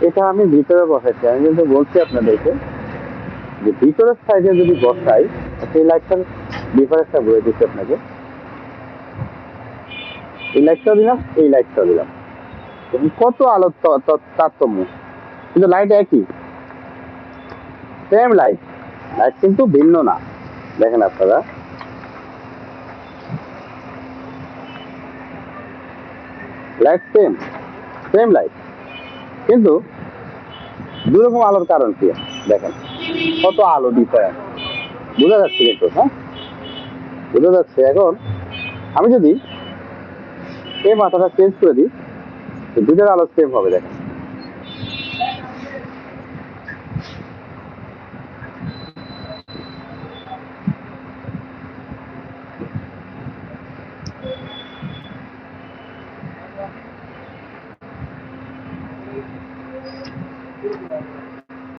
এটা আমি ভিতরে বসাইছি, আমি কিন্তু বলছি আপনাদেরকে যে ভিতরের সাইডে যদি বসাই, সেই লাইটটার ডিফারেন্সটা বলে দিচ্ছি আপনাকে। এই লাইটটাও দিলাম, এই লাইটটাও দিলাম, কত আলোর তারতম্য, কিন্তু লাইট একই, সেম লাইট, লাইট কিন্তু ভিন্ন না। দেখেন আপনারা, লাইট সেম, সেম লাইট, কিন্তু দুই রকম আলোর কারণ কি? দেখেন কত আলো ডিফারেন্স, বোঝা যাচ্ছে কিন্তু, হ্যাঁ বোঝা যাচ্ছে। এখন আমি যদি এই মাথাটা চেঞ্জ করে দিই, দুটোর আলো সেম হবে। দেখেন